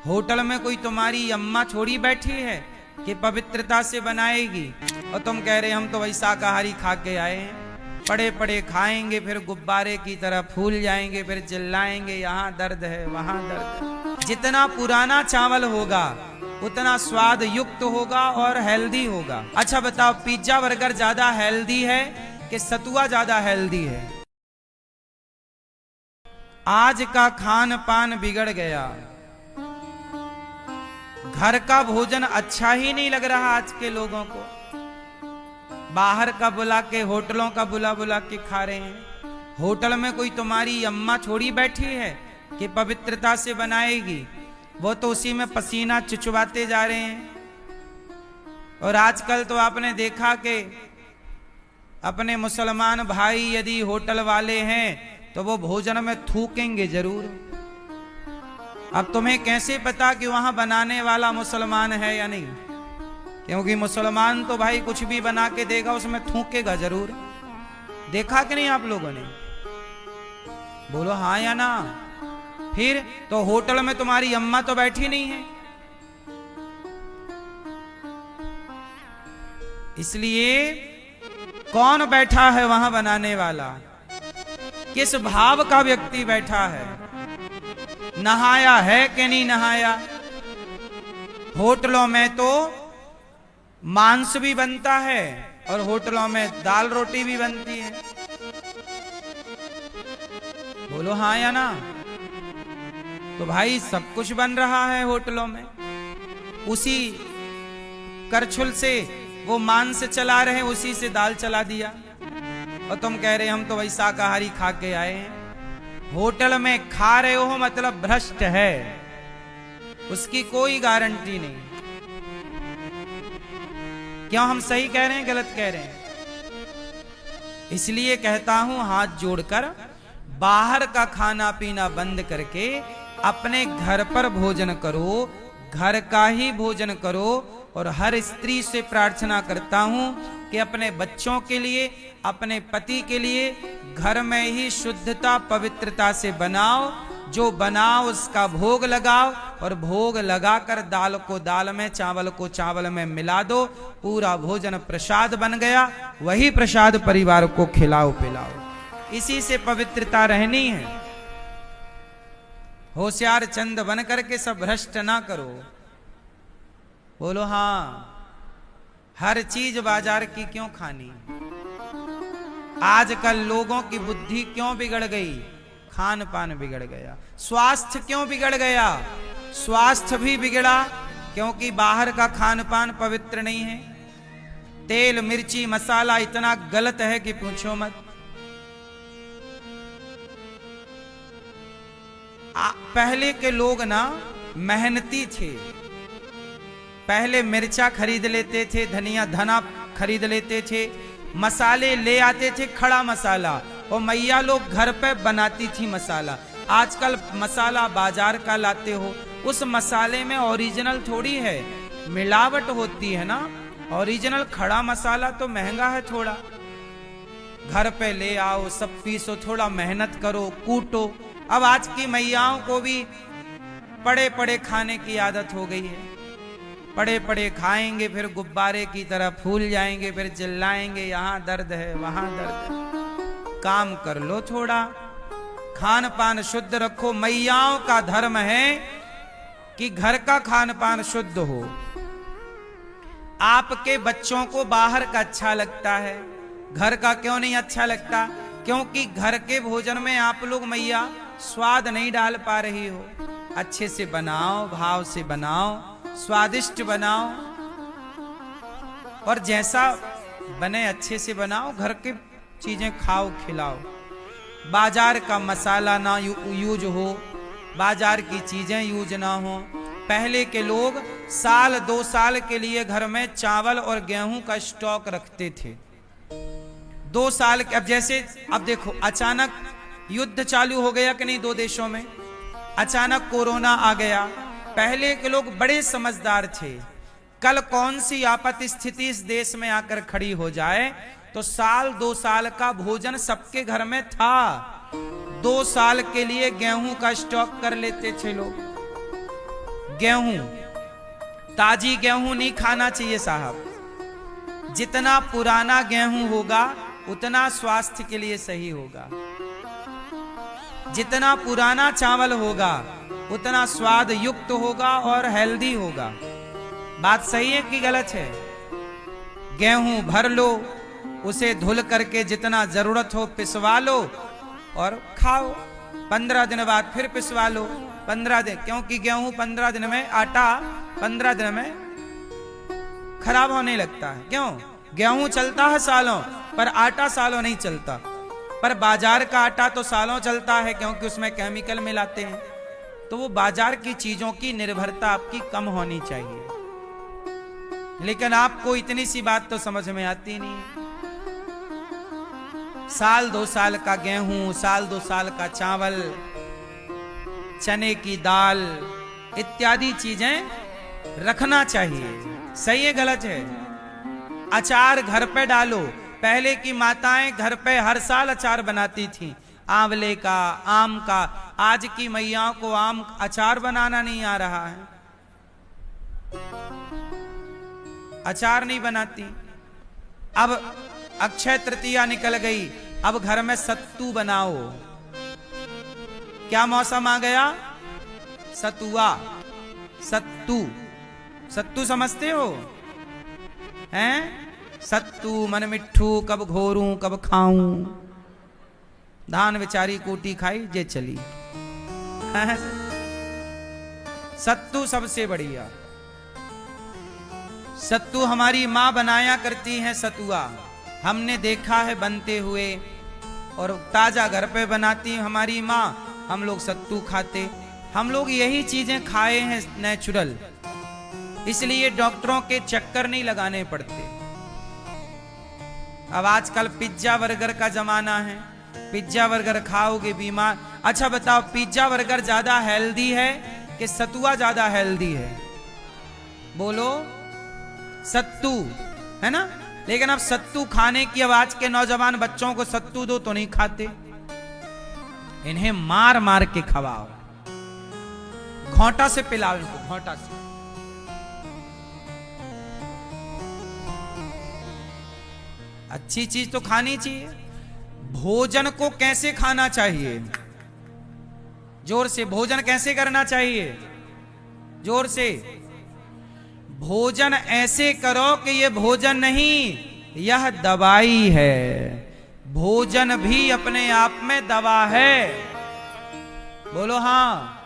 Hotel में कोई तुम्हारी अम्मा छोड़ी बैठी है कि पवित्रता से बनाएगी, और तुम कह रहे हम तो वही शाकाहारी खा के आए हैं, पड़े पड़े खाएंगे, फिर गुब्बारे की तरह फूल जाएंगे, फिर चिल्लाएंगे यहाँ दर्द है वहां दर्द है। जितना पुराना चावल होगा उतना स्वाद युक्त होगा और हेल्दी होगा। अच्छा बताओ, पिज्जा बर्गर ज्यादा हेल्दी है कि सतुआ ज्यादा हेल्दी है? आज का खान पान बिगड़ गया, घर का भोजन अच्छा ही नहीं लग रहा आज के लोगों को। बाहर का बुला के, होटलों का बुला बुला के खा रहे हैं। होटल में कोई तुम्हारी अम्मा छोड़ी बैठी है कि पवित्रता से बनाएगी, वो तो उसी में पसीना चुचवाते जा रहे हैं। और आजकल तो आपने देखा कि अपने मुसलमान भाई यदि होटल वाले हैं तो वो भोजन में थूकेंगे जरूर। अब तुम्हें कैसे पता कि वहां बनाने वाला मुसलमान है या नहीं? क्योंकि मुसलमान तो भाई कुछ भी बना के देगा उसमें थूकेगा जरूर। देखा कि नहीं आप लोगों ने? बोलो हाँ या ना। फिर तो होटल में तुम्हारी अम्मा तो बैठी नहीं है, इसलिए कौन बैठा है वहां बनाने वाला? किस भाव का व्यक्ति बैठा है? नहाया है कि नहीं नहाया? होटलों में तो मांस भी बनता है और होटलों में दाल रोटी भी बनती है। बोलो हाँ या ना। तो भाई सब कुछ बन रहा है होटलों में, उसी करछुल से वो मांस चला रहे, उसी से दाल चला दिया, और तुम कह रहे हम तो वही शाकाहारी खा के आए हैं। होटल में खा रहे हो मतलब भ्रष्ट है, उसकी कोई गारंटी नहीं। क्यों, हम सही कह रहे हैं गलत कह रहे हैं? इसलिए कहता हूं हाथ जोड़कर, बाहर का खाना पीना बंद करके अपने घर पर भोजन करो, घर का ही भोजन करो। और हर स्त्री से प्रार्थना करता हूं कि अपने बच्चों के लिए, अपने पति के लिए घर में ही शुद्धता पवित्रता से बनाओ। जो बनाओ उसका भोग लगाओ, और भोग लगाकर दाल को दाल में, चावल को चावल में मिला दो। पूरा भोजन प्रसाद बन गया, वही प्रसाद परिवार को खिलाओ पिलाओ। इसी से पवित्रता रहनी है। होशियार चंद बन करके सब भ्रष्ट ना करो। बोलो हाँ। हर चीज बाजार की क्यों खानी? आजकल लोगों की बुद्धि क्यों बिगड़ गई? खान पान बिगड़ गया। स्वास्थ्य क्यों बिगड़ गया? स्वास्थ्य भी बिगड़ा क्योंकि बाहर का खान पान पवित्र नहीं है। तेल मिर्ची मसाला इतना गलत है कि पूछो मत। पहले के लोग ना मेहनती थे। पहले मिर्चा खरीद लेते थे, धना खरीद लेते थे, मसाले ले आते थे, खड़ा मसाला, और मैया लोग घर पे बनाती थी मसाला। आजकल मसाला बाजार का लाते हो, उस मसाले में ओरिजिनल थोड़ी है, मिलावट होती है ना। ओरिजिनल खड़ा मसाला तो महंगा है थोड़ा। घर पे ले आओ, सब पीसो, थोड़ा मेहनत करो, कूटो। अब आज की मैयाओं को भी पड़े पड़े खाने की आदत हो गई है। पड़े पड़े खाएंगे, फिर गुब्बारे की तरह फूल जाएंगे, फिर चिल्लाएंगे यहाँ दर्द है वहां दर्द है। काम कर लो थोड़ा, खान पान शुद्ध रखो। मैयाओं का धर्म है कि घर का खान पान शुद्ध हो। आपके बच्चों को बाहर का अच्छा लगता है, घर का क्यों नहीं अच्छा लगता? क्योंकि घर के भोजन में आप लोग मैया स्वाद नहीं डाल पा रही हो। अच्छे से बनाओ, भाव से बनाओ, स्वादिष्ट बनाओ, और जैसा बने अच्छे से बनाओ। घर की चीजें खाओ खिलाओ। बाजार का मसाला ना यूज हो, बाजार की चीजें यूज ना हो। पहले के लोग साल 2 साल के लिए घर में चावल और गेहूं का स्टॉक रखते थे। 2 साल के। अब जैसे अब देखो, अचानक युद्ध चालू हो गया कि नहीं 2 देशों में, अचानक कोरोना आ गया। पहले के लोग बड़े समझदार थे। कल कौन सी आपात स्थिति इस देश में आकर खड़ी हो जाए तो साल 2 साल का भोजन सबके घर में था। 2 साल के लिए गेहूं का स्टॉक कर लेते थे लोग। गेहूं, ताजी गेहूं नहीं खाना चाहिए साहब। जितना पुराना गेहूं होगा उतना स्वास्थ्य के लिए सही होगा। जितना पुराना चावल होगा उतना स्वाद युक्त होगा और हेल्दी होगा। बात सही है कि गलत है? गेहूं भर लो, उसे धुल करके जितना जरूरत हो पिसवा लो और खाओ। 15 दिन बाद फिर पिसवा लो। 15 दिन, क्योंकि गेहूं 15 दिन में, आटा 15 दिन में खराब होने लगता है। क्यों? गेहूं चलता है सालों, पर आटा सालों नहीं चलता। पर बाजार का आटा तो सालों चलता है, क्योंकि उसमें केमिकल मिलाते हैं। तो वो बाजार की चीजों की निर्भरता आपकी कम होनी चाहिए। लेकिन आपको इतनी सी बात तो समझ में आती नहीं है। साल 2 साल का गेहूं, साल 2 साल का चावल, चने की दाल इत्यादि चीजें रखना चाहिए। सही है गलत है? अचार घर पे डालो। पहले की माताएं घर पे हर साल अचार बनाती थी, आंवले का, आम का। आज की मैयाओं को आम अचार बनाना नहीं आ रहा है, अचार नहीं बनाती। अब अक्षय तृतीया निकल गई, अब घर में सत्तू बनाओ। क्या मौसम आ गया? सतुआ, सत्तू। सत्तू समझते हो? हैं? सत्तू मन मिट्ठू, कब घोरूं कब खाऊं। धान बेचारी कोटी खाई जे चली। सत्तू सबसे बढ़िया। सत्तू हमारी माँ बनाया करती हैं सतुआ, हमने देखा है बनते हुए। और ताजा घर पे बनाती हमारी माँ, हम लोग सत्तू खाते। हम लोग यही चीजें खाए हैं नेचुरल, इसलिए डॉक्टरों के चक्कर नहीं लगाने पड़ते। अब आजकल पिज्जा बर्गर का जमाना है, पिज्जा बर्गर खाओगे बीमार। अच्छा बताओ, पिज्जा बर्गर ज्यादा हेल्दी है कि सतुआ ज्यादा हेल्दी है? बोलो। सत्तू है ना। लेकिन अब सत्तू खाने की, अब आज के नौजवान बच्चों को सत्तू दो तो नहीं खाते। इन्हें मार मार के खवाओ, घोंटा से पिलाओ इनको, घोंटा से। अच्छी चीज तो खानी चाहिए। भोजन को कैसे खाना चाहिए? जोर से। भोजन कैसे करना चाहिए? जोर से। भोजन ऐसे करो कि ये भोजन नहीं, यह दवाई है। भोजन भी अपने आप में दवा है। बोलो हाँ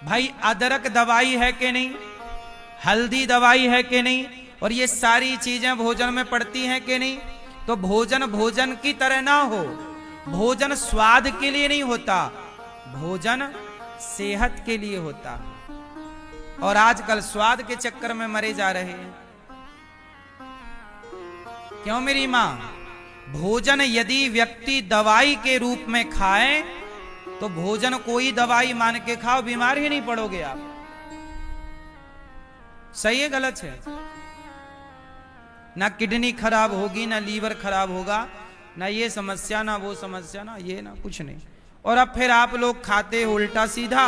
भाई। अदरक दवाई है कि नहीं? हल्दी दवाई है कि नहीं? और ये सारी चीजें भोजन में पड़ती हैं कि नहीं? तो भोजन भोजन की तरह ना हो। भोजन स्वाद के लिए नहीं होता, भोजन सेहत के लिए होता। और आजकल स्वाद के चक्कर में मरे जा रहे हैं। क्यों मेरी मां? भोजन यदि व्यक्ति दवाई के रूप में खाए तो भोजन कोई दवाई मान के खाओ, बीमार ही नहीं पड़ोगे आप। सही है गलत है? ना किडनी खराब होगी, ना लीवर खराब होगा, ना ये समस्या, ना वो समस्या, ना ये, ना कुछ नहीं। और अब फिर आप लोग खाते हो उल्टा सीधा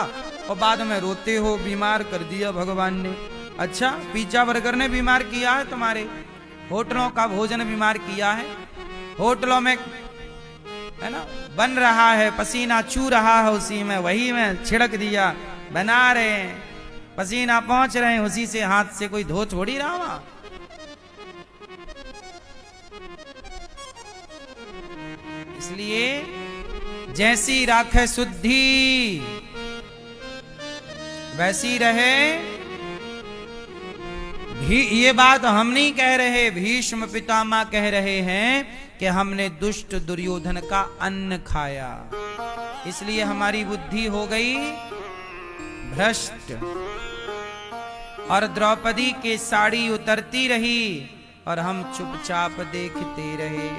और बाद में रोते हो, बीमार कर दिया भगवान ने। अच्छा, पिज्जा बर्गर ने बीमार किया है तुम्हारे? होटलों का भोजन बीमार किया है। होटलों में है ना बन रहा है, पसीना चू रहा है, उसी में वही में छिड़क दिया, बना रहे हैं, पसीना पहुंच रहे हैं, उसी से हाथ से कोई धो थोड़ी रहा वहां। इसलिए जैसी राखे शुद्धि वैसी रहे। ये बात हम नहीं कह रहे, भीष्म पितामह कह रहे हैं कि हमने दुष्ट दुर्योधन का अन्न खाया, इसलिए हमारी बुद्धि हो गई भ्रष्ट। और द्रौपदी की साड़ी उतरती रही और हम चुपचाप देखते रहे।